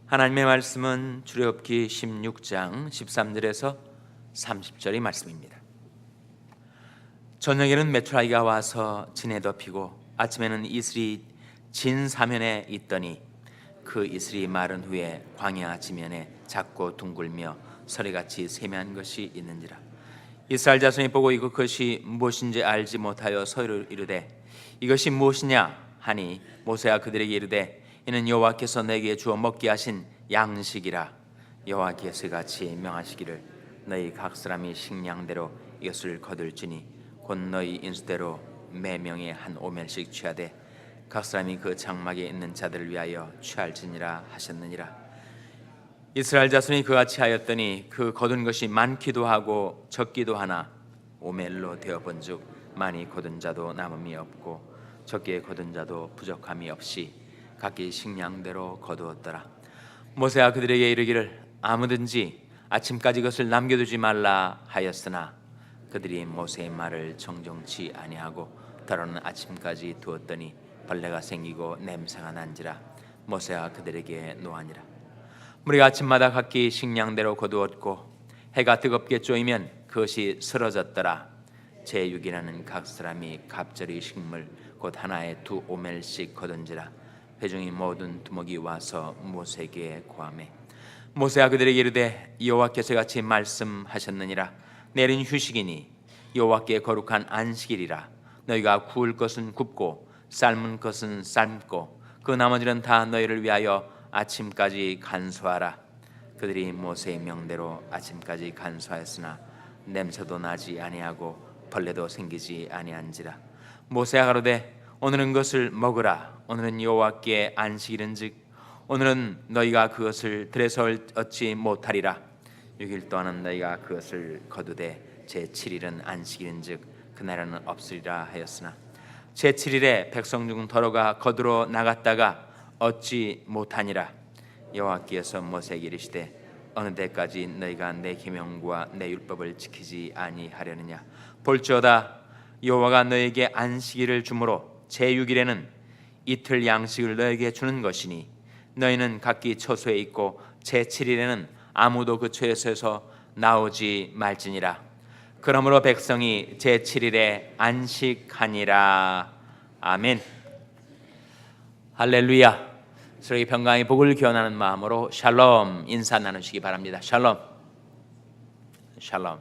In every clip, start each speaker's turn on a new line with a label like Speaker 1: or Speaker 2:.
Speaker 1: 하나님의 말씀은 출애굽기 16장 13절에서 30절의 말씀입니다. 저녁에는 메추라기가 와서 진에 덮이고 아침에는 이슬이 진 사면에 있더니 그 이슬이 마른 후에 광야 지면에 작고 둥글며 서리같이 세미한 것이 있는지라. 이스라엘 자손이 보고 이것이 무엇인지 알지 못하여 서로 이르되 이것이 무엇이냐 하니 모세가 그들에게 이르되 이는 여호와께서 내게 주어 먹게 하신 양식이라. 여호와께서 같이 명하시기를 너희 각 사람이 식량대로 이것을 거둘지니 곧 너희 인수대로 매 명에 한 오멜씩 취하되 각 사람이 그 장막에 있는 자들을 위하여 취할지니라 하셨느니라. 이스라엘 자손이 그같이 하였더니 그 거둔 것이 많기도 하고 적기도 하나 오멜로 되어 본즉 많이 거둔 자도 남음이 없고 적게 거둔 자도 부족함이 없이 각기 식량대로 거두었더라. 모세가 그들에게 이르기를 아무든지 아침까지 것을 남겨두지 말라 하였으나 그들이 모세의 말을 정정치 아니하고 더러는 아침까지 두었더니 벌레가 생기고 냄새가 난지라. 모세가 그들에게 노하니라. 우리가 아침마다 각기 식량대로 거두었고 해가 뜨겁게 쪼이면 그것이 쓰러졌더라. 제6일에는 각 사람이 갑절의 식물 곧 하나에 2 오멜씩 거둔지라. 회중이 모든 두목이 와서 모세에게 고하매 모세가 그들에게 이르되 여호와께서 같이 말씀하셨느니라. 내일은 휴식이니 여호와께 거룩한 안식일이라. 너희가 구울 것은 굽고 삶은 것은 삶고 그 나머지는 다 너희를 위하여 아침까지 간수하라. 그들이 모세의 명대로 아침까지 간수하였으나 냄새도 나지 아니하고 벌레도 생기지 아니한지라. 모세가 가로되 오늘은 그것을 먹으라. 오늘은 여호와께 안식일은즉 오늘은 너희가 그것을 들에서 얻지 못하리라. 6일 동안은 너희가 그것을 거두되 제7일은 안식일은즉 그날에는 없으리라 하였으나 제7일에 백성 중 더러가 거두러 나갔다가 얻지 못하니라. 여호와께서 모세에게 이르시되 어느 때까지 너희가 내 계명과 내 율법을 지키지 아니하려느냐. 볼지어다 여호와가 너에게 안식일을 주므로 제6일에는 이틀 양식을 너에게 주는 것이니 너희는 각기 처소에 있고 제7일에는 아무도 그 처소에서 나오지 말지니라. 그러므로 백성이 제7일에 안식하니라. 아멘. 할렐루야. 서로에게 평강의 복을 기원하는 마음으로 샬롬 인사 나누시기 바랍니다. 샬롬. 샬롬.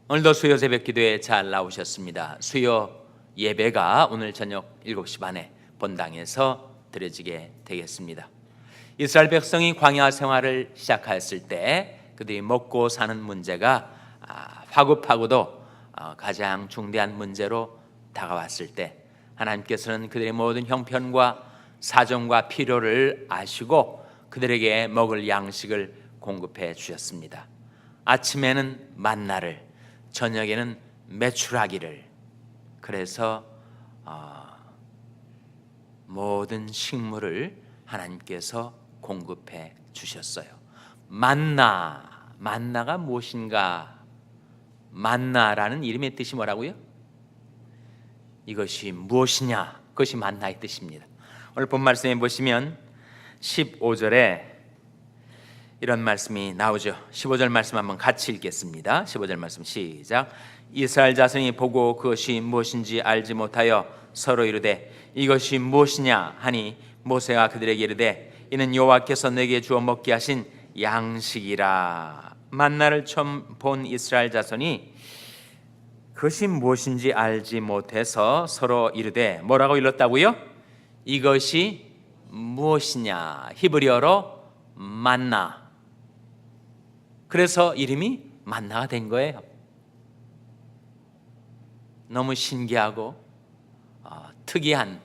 Speaker 1: 오늘도 수요 새벽 기도에 잘 나오셨습니다. 수요 예배가 오늘 저녁 7시 반에 본당에서 드려지게 되겠습니다. 이스라엘 백성이 광야 생활을 시작하였을 때 그들이 먹고 사는 문제가 화급하고도 가장 중대한 문제로 다가왔을 때 하나님께서는 그들의 모든 형편과 사정과 필요를 아시고 그들에게 먹을 양식을 공급해 주셨습니다. 아침에는 만나를, 저녁에는 메추라기를. 그래서 모든 식물을 하나님께서 공급해 주셨어요. 만나가 무엇인가? 만나라는 이름의 뜻이 뭐라고요? 이것이 무엇이냐? 그것이 만나의 뜻입니다. 오늘 본 말씀에 보시면 15절에 이런 말씀이 나오죠. 15절 말씀 한번 같이 읽겠습니다. 15절 말씀 시작. 이스라엘 자손이 보고 그것이 무엇인지 알지 못하여 서로 이르되 이것이 무엇이냐 하니 모세가 그들에게 이르되 이는 여호와께서 내게 주어 먹게 하신 양식이라. 만나를 처음 본 이스라엘 자손이 그것이 무엇인지 알지 못해서 서로 이르되 뭐라고 일렀다고요? 이것이 무엇이냐? 히브리어로 만나. 그래서 이름이 만나가 된 거예요. 너무 신기하고 특이한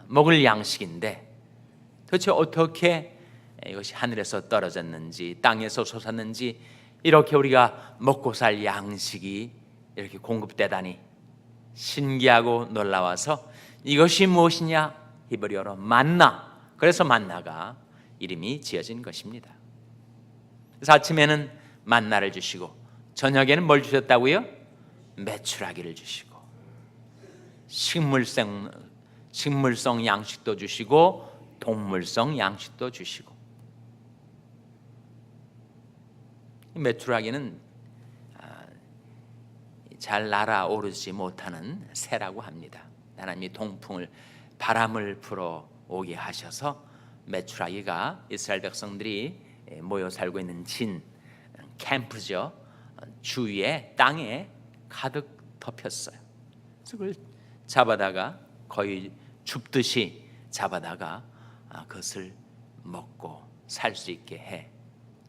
Speaker 1: 먹을 양식인데 도대체 어떻게 이것이 하늘에서 떨어졌는지 땅에서 솟았는지 이렇게 우리가 먹고 살 양식이 이렇게 공급되다니 신기하고 놀라워서 이것이 무엇이냐? 히브리어로 만나. 그래서 만나가 이름이 지어진 것입니다. 그래서 아침에는 만나를 주시고 저녁에는 뭘 주셨다고요? 메추라기를 주시고 식물성 양식도 주시고 동물성 양식도 주시고, 메추라기는 잘 날아오르지 못하는 새라고 합니다. 하나님이 동풍을, 바람을 불어 오게 하셔서 메추라기가 이스라엘 백성들이 모여 살고 있는 진 캠프죠, 주위에 땅에 가득 덮였어요. 그래서 그걸 잡아다가 거의 줍듯이 잡아다가 그것을 먹고 살 수 있게 해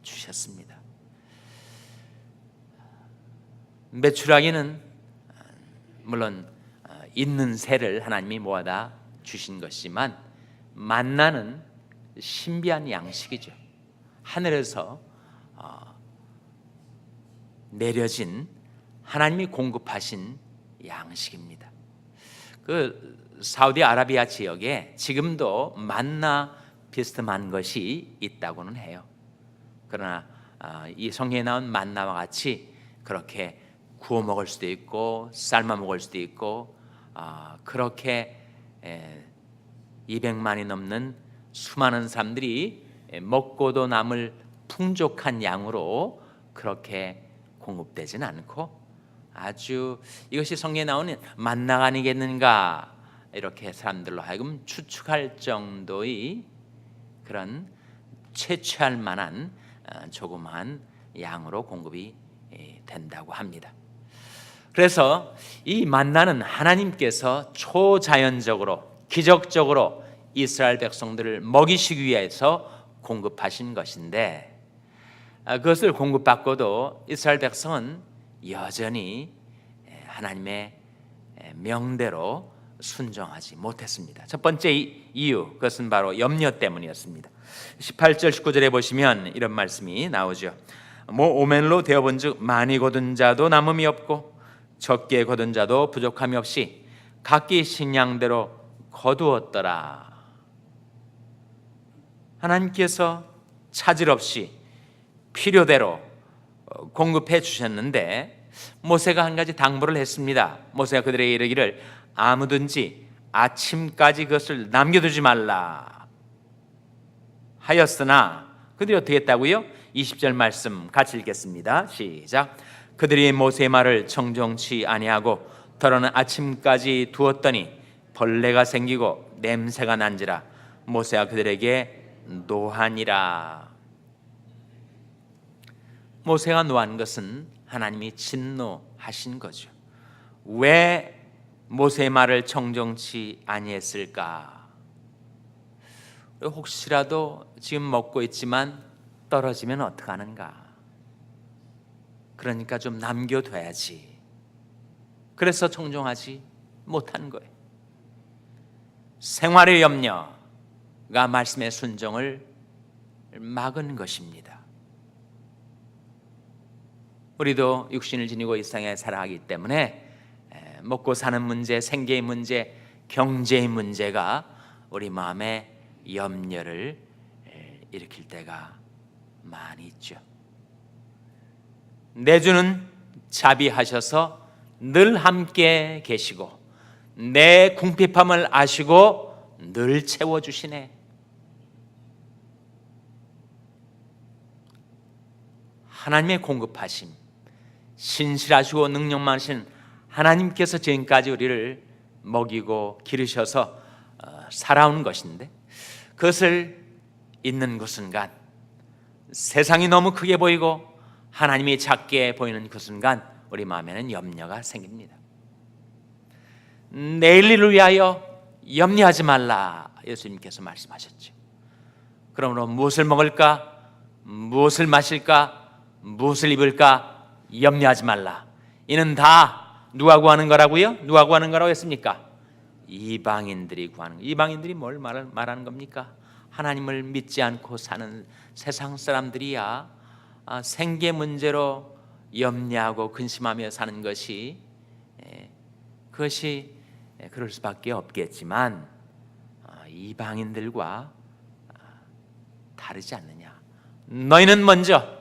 Speaker 1: 주셨습니다. 메추라기는 물론 있는 새를 하나님이 모아다 주신 것이지만, 만나는 신비한 양식이죠. 하늘에서 내려진 하나님이 공급하신 양식입니다. 그 사우디아라비아 지역에 지금도 만나 비슷한 것이 있다고는 해요. 그러나 이 성경에 나온 만나와 같이 그렇게 구워 먹을 수도 있고 삶아 먹을 수도 있고, 그렇게 200만이 넘는 수많은 사람들이 먹고도 남을 풍족한 양으로 그렇게 공급되지는 않고, 아주 이것이 성경에 나오는 만나가 아니겠는가, 이렇게 사람들로 하여금 추측할 정도의 그런 채취할 만한 조그마한 양으로 공급이 된다고 합니다. 그래서 이 만나는 하나님께서 초자연적으로, 기적적으로 이스라엘 백성들을 먹이시기 위해서 공급하신 것인데, 그것을 공급받고도 이스라엘 백성은 여전히 하나님의 명대로 순종하지 못했습니다. 첫 번째 이유, 그것은 바로 염려 때문이었습니다. 18절 19절에 보시면 이런 말씀이 나오죠. 오멜로 되어본 즉 많이 거둔 자도 남음이 없고 적게 거둔 자도 부족함이 없이 각기 식량대로 거두었더라. 하나님께서 차질 없이 필요대로 공급해 주셨는데, 모세가 한 가지 당부를 했습니다. 모세가 그들에게 이르기를 아무든지 아침까지 그것을 남겨두지 말라 하였으나, 그들이 어떻게 했다고요? 20절 말씀 같이 읽겠습니다. 시작. 그들이 모세의 말을 청종치 아니하고 더러는 아침까지 두었더니 벌레가 생기고 냄새가 난지라 모세가 그들에게 노하니라. 모세가 노한 것은 하나님이 진노하신 거죠. 왜 모세의 말을 청종치 아니했을까? 혹시라도 지금 먹고 있지만 떨어지면 어떡하는가? 그러니까 좀 남겨둬야지. 그래서 청종하지 못한 거예요. 생활의 염려가 말씀의 순종을 막은 것입니다. 우리도 육신을 지니고 이 세상에 살아가기 때문에 먹고 사는 문제, 생계의 문제, 경제의 문제가 우리 마음에 염려를 일으킬 때가 많이 있죠. 내 주는 자비하셔서 늘 함께 계시고 내 궁핍함을 아시고 늘 채워주시네. 하나님의 공급하심, 신실하시고 능력 많으신 하나님께서 지금까지 우리를 먹이고 기르셔서 살아온 것인데, 그것을 잊는 그 순간, 세상이 너무 크게 보이고 하나님이 작게 보이는 그 순간 우리 마음에는 염려가 생깁니다. 내일 일을 위하여 염려하지 말라, 예수님께서 말씀하셨죠. 그러므로 무엇을 먹을까, 무엇을 마실까, 무엇을 입을까 염려하지 말라. 이는 다 누가 구하는 거라고요? 누가 구하는 거라고 했습니까? 이방인들이 구하는 거. 이방인들이 뭘 말하는 겁니까? 하나님을 믿지 않고 사는 세상 사람들이야 생계 문제로 염려하고 근심하며 사는 것이 그것이 그럴 수밖에 없겠지만, 이방인들과 다르지 않느냐. 너희는 먼저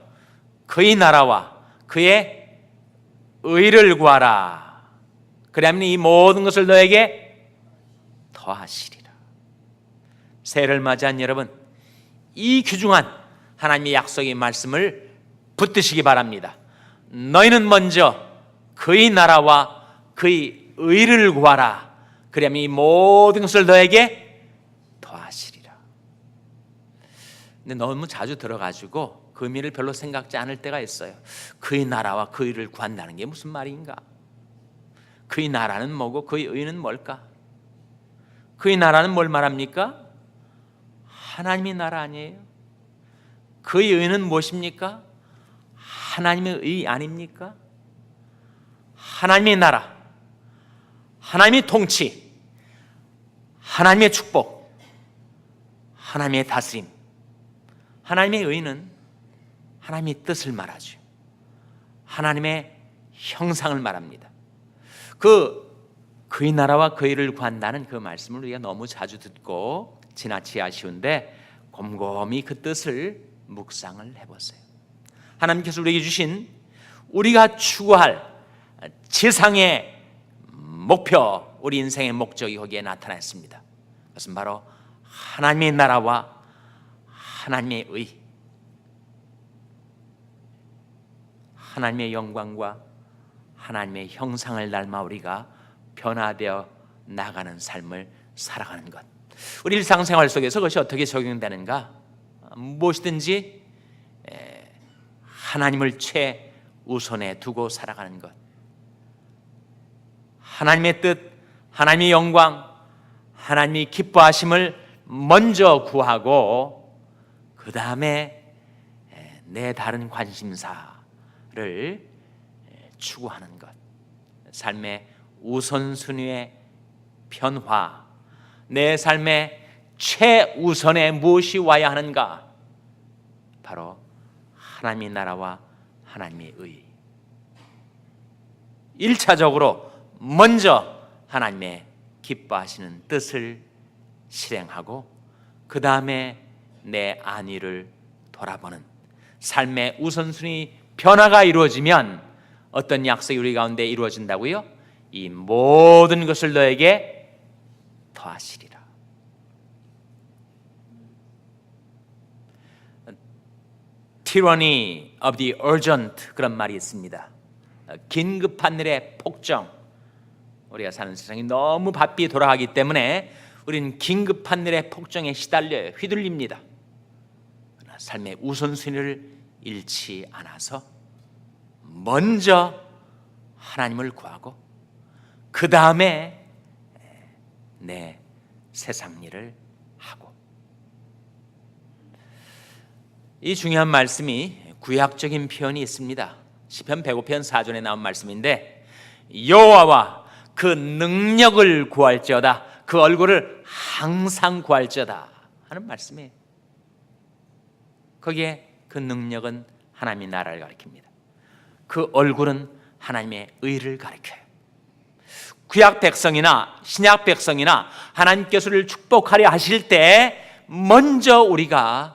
Speaker 1: 그의 나라와 그의 의를 구하라. 그러면 이 모든 것을 너에게 더하시리라. 새해를 맞이한 여러분, 이 귀중한 하나님의 약속의 말씀을 붙드시기 바랍니다. 너희는 먼저 그의 나라와 그의 의를 구하라. 그리하면 이 모든 것을 너에게 더하시리라. 근데 너무 자주 들어가지고 그 의미를 별로 생각지 않을 때가 있어요. 그의 나라와 그의 의를 구한다는 게 무슨 말인가? 그의 나라는 뭐고 그의 의는 뭘까? 그의 나라는 뭘 말합니까? 하나님의 나라 아니에요? 그의 의는 무엇입니까? 하나님의 의 아닙니까? 하나님의 나라, 하나님의 통치, 하나님의 축복, 하나님의 다스림. 하나님의 의는 하나님의 뜻을 말하죠. 하나님의 형상을 말합니다. 그의 나라와 그의 의를 구한다는 그 말씀을 우리가 너무 자주 듣고 지나치기 아쉬운데 곰곰이 그 뜻을 묵상을 해보세요. 하나님께서 우리에게 주신 우리가 추구할 지상의 목표, 우리 인생의 목적이 거기에 나타나 있습니다. 그것은 바로 하나님의 나라와 하나님의 의, 하나님의 영광과 하나님의 형상을 닮아 우리가 변화되어 나가는 삶을 살아가는 것. 우리 일상생활 속에서 그것이 어떻게 적용되는가? 무엇이든지 하나님을 최우선에 두고 살아가는 것, 하나님의 뜻, 하나님의 영광, 하나님의 기뻐하심을 먼저 구하고 그 다음에 내 다른 관심사를 추구하는 것. 삶의 우선순위의 변화, 내 삶의 최우선에 무엇이 와야 하는가? 바로 하나님의 나라와 하나님의 의. 1차적으로 먼저 하나님의 기뻐하시는 뜻을 실행하고 그 다음에 내 안위를 돌아보는 삶의 우선순위 변화가 이루어지면 어떤 약속이 우리 가운데 이루어진다고요? 이 모든 것을 너에게 더하시리라. Tyranny of the urgent, 그런 말이 있습니다. 긴급한 일의 폭정. 우리가 사는 세상이 너무 바삐 돌아가기 때문에 우리는 긴급한 일의 폭정에 시달려 휘둘립니다. 그러나 삶의 우선순위를 잃지 않아서 먼저 하나님을 구하고 그 다음에 내 세상 일을 하고. 이 중요한 말씀이 구약적인 표현이 있습니다. 시편 105편 4절에 나온 말씀인데 여호와와 그 능력을 구할지어다, 그 얼굴을 항상 구할지어다 하는 말씀이에요. 거기에 그 능력은 하나님의 나라를 가리킵니다. 그 얼굴은 하나님의 의를 가리켜요. 구약 백성이나 신약 백성이나 하나님께서 우리를 축복하려 하실 때 먼저 우리가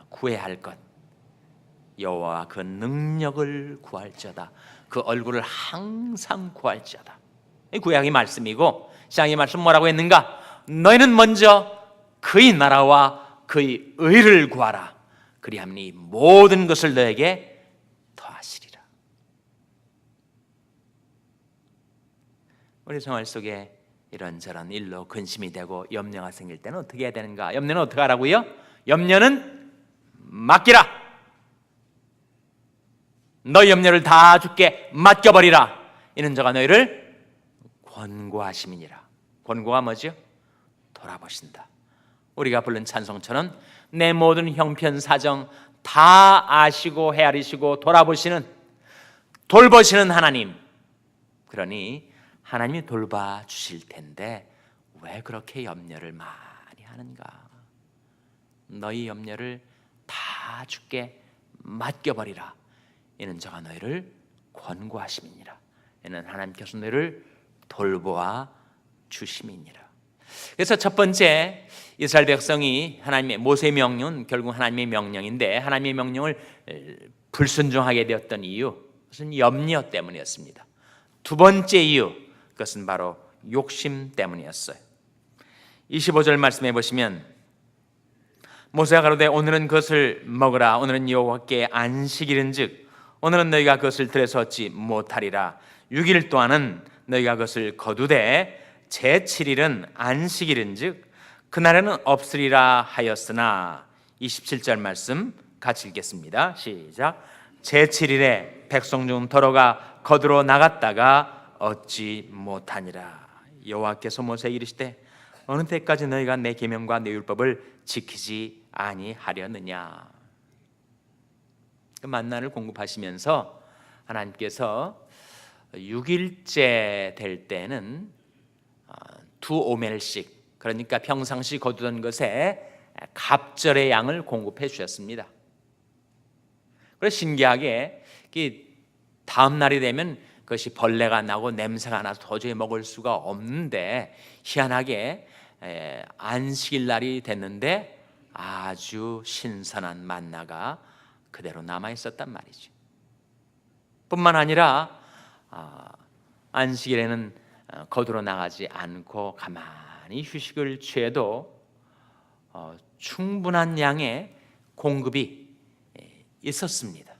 Speaker 1: 구해야 할 것, 여호와 그 능력을 구할지어다, 그 얼굴을 항상 구할지어다. 이 구약의 말씀이고 신약의 말씀 뭐라고 했는가? 너희는 먼저 그의 나라와 그의 의를 구하라. 그리하면 이 모든 것을 너에게 더하시리라. 우리 생활 속에 이런저런 일로 근심이 되고 염려가 생길 때는 어떻게 해야 되는가? 염려는 어떻게 하라고요? 염려는 맡기라. 너희 염려를 다 주께 맡겨버리라. 이는 저가 너희를 권고하심이니라. 권고가 뭐죠? 돌아보신다. 우리가 부른 찬송처럼 내 모든 형편 사정 다 아시고 헤아리시고 돌보시는 하나님. 그러니 하나님이 돌봐주실 텐데 왜 그렇게 염려를 많이 하는가? 너희 염려를 다 주께 맡겨버리라. 이는 저가 너희를 권고하심이니라. 이는 하나님께서 너희를 돌보아 주심이니라. 그래서 첫 번째, 이스라엘 백성이 하나님의 모세의 명령은 결국 하나님의 명령인데 하나님의 명령을 불순종하게 되었던 이유, 그것은 염려 때문이었습니다. 두 번째 이유, 그것은 바로 욕심 때문이었어요. 25절 말씀해 보시면 모세가 가로되 오늘은 그것을 먹으라. 오늘은 여호와께 안식일인즉 오늘은 너희가 그것을 들에서 얻지 못하리라. 6일 동안은 너희가 그것을 거두되 제7일은 안식일인즉 그날에는 없으리라 하였으나 27절 말씀 같이 읽겠습니다. 시작. 제7일에 백성 중 더러가 거두러 나갔다가 얻지 못하니라. 여호와께서 모세에게 이르시되 어느 때까지 너희가 내 계명과 내 율법을 지키지 아니하려느냐. 그 만나를 공급하시면서 하나님께서 6일째 될 때는 두 오멜씩, 그러니까 평상시 거두던 것에 갑절의 양을 공급해 주셨습니다. 그래서 신기하게 다음 날이 되면 그것이 벌레가 나고 냄새가 나서 도저히 먹을 수가 없는데 희한하게 안식일 날이 됐는데 아주 신선한 만나가 그대로 남아 있었단 말이죠. 뿐만 아니라 안식일에는 거두러 나가지 않고 가만히 휴식을 취해도 충분한 양의 공급이 있었습니다.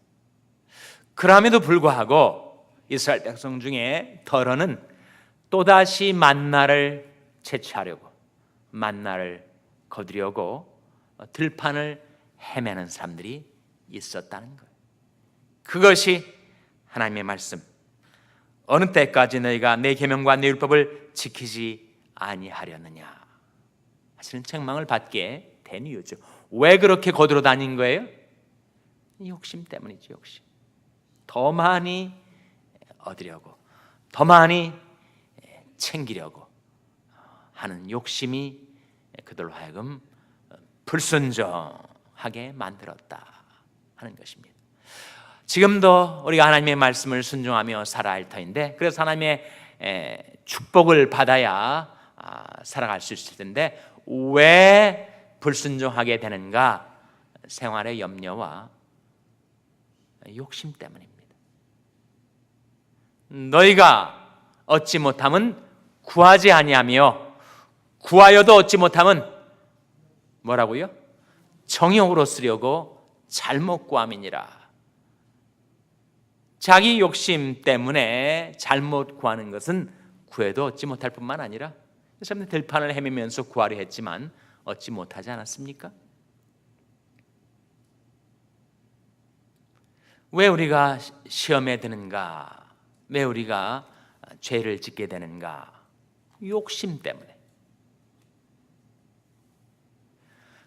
Speaker 1: 그럼에도 불구하고 이스라엘 백성 중에 더러는 또다시 만나를 채취하려고, 만나를 거두려고 들판을 헤매는 사람들이 있었다는 거예요. 그것이 하나님의 말씀, 어느 때까지 너희가 내 계명과 내 율법을 지키지 아니하려느냐 하시는 책망을 받게 된 이유죠. 왜 그렇게 거두러 다닌 거예요? 욕심 때문이죠. 욕심. 더 많이 얻으려고, 더 많이 챙기려고 하는 욕심이 그들로 하여금 불순종하게 만들었다 하는 것입니다. 지금도 우리가 하나님의 말씀을 순종하며 살아야 할 터인데, 그래서 하나님의 축복을 받아야 살아갈 수 있을 텐데 왜 불순종하게 되는가? 생활의 염려와 욕심 때문입니다. 너희가 얻지 못함은 구하지 아니하며 구하여도 얻지 못함은 뭐라고요? 정욕으로 쓰려고 잘못 구함이니라. 자기 욕심 때문에 잘못 구하는 것은 구해도 얻지 못할 뿐만 아니라 사람들이 들판을 헤매면서 구하려 했지만 얻지 못하지 않았습니까? 왜 우리가 시험에 드는가? 왜 우리가 죄를 짓게 되는가? 욕심 때문에.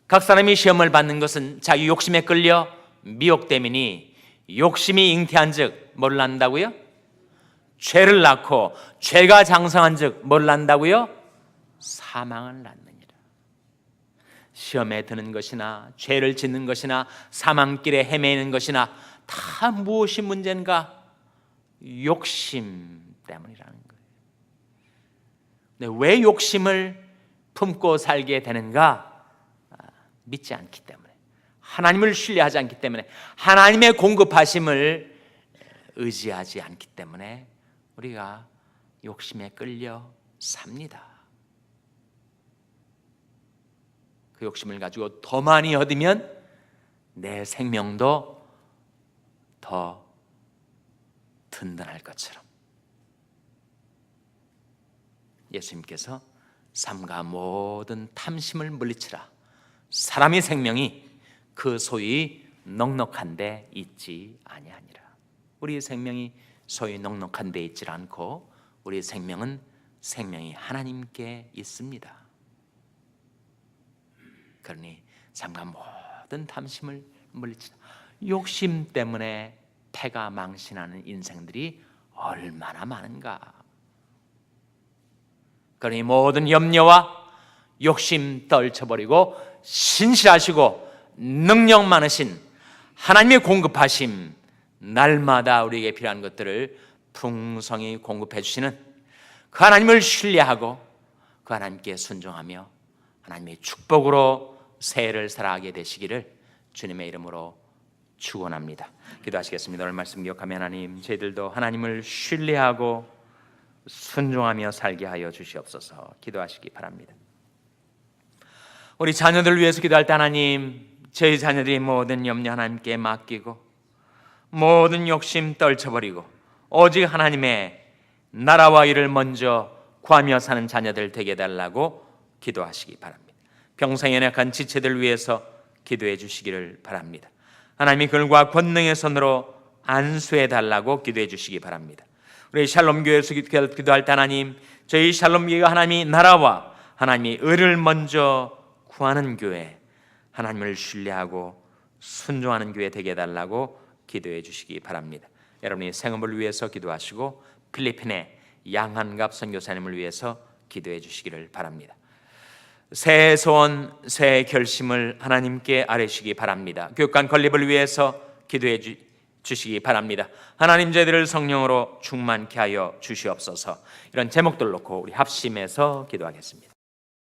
Speaker 1: 각 사람이 시험을 받는 것은 자기 욕심에 끌려 미혹됨이니 욕심이 잉태한즉 뭘 낳는다고요? 죄를 낳고 죄가 장성한즉 뭘 낳는다고요? 사망을 낳느니라. 시험에 드는 것이나 죄를 짓는 것이나 사망길에 헤매는 것이나 다 무엇이 문제인가? 욕심 때문이라는 거예요. 근데 왜 욕심을 품고 살게 되는가? 믿지 않기 때문에, 하나님을 신뢰하지 않기 때문에, 하나님의 공급하심을 의지하지 않기 때문에 우리가 욕심에 끌려 삽니다. 그 욕심을 가지고 더 많이 얻으면 내 생명도 더 든든할 것처럼. 예수님께서 삼가 모든 탐심을 물리치라. 사람의 생명이 그 소위 넉넉한 데 있지 아니하니라. 우리의 생명이 소위 넉넉한 데 있지 않고 우리의 생명은 생명이 하나님께 있습니다. 그러니 삼가 모든 탐심을 물리치라. 욕심 때문에 패가 망신하는 인생들이 얼마나 많은가. 그러니 모든 염려와 욕심 떨쳐버리고 신실하시고 능력 많으신 하나님의 공급하심, 날마다 우리에게 필요한 것들을 풍성히 공급해 주시는 그 하나님을 신뢰하고 그 하나님께 순종하며 하나님의 축복으로 새해를 살아가게 되시기를 주님의 이름으로 축원합니다. 기도하시겠습니다. 오늘 말씀 기억하며 하나님, 저희들도 하나님을 신뢰하고 순종하며 살게 하여 주시옵소서. 기도하시기 바랍니다. 우리 자녀들을 위해서 기도할 때 하나님, 저희 자녀들이 모든 염려 하나님께 맡기고 모든 욕심 떨쳐버리고 오직 하나님의 나라와 일을 먼저 구하며 사는 자녀들 되게 해달라고 기도하시기 바랍니다. 평생 연약한 지체들 위해서 기도해 주시기를 바랍니다. 하나님이 그들과 권능의 손으로 안수해달라고 기도해 주시기 바랍니다. 우리 샬롬교회에서 기도할 때 하나님, 저희 샬롬교회가 하나님이 나라와 하나님이 의를 먼저 구하는 교회, 하나님을 신뢰하고 순종하는 교회 되게 해달라고 기도해 주시기 바랍니다. 여러분이 생업을 위해서 기도하시고 필리핀의 양한갑 선교사님을 위해서 기도해 주시기를 바랍니다. 새 소원, 새 결심을 하나님께 아뢰시기 바랍니다. 교육관 건립을 위해서 기도해 주시기 바랍니다. 하나님, 저희들을 성령으로 충만케 하여 주시옵소서. 이런 제목들 놓고 우리 합심해서 기도하겠습니다.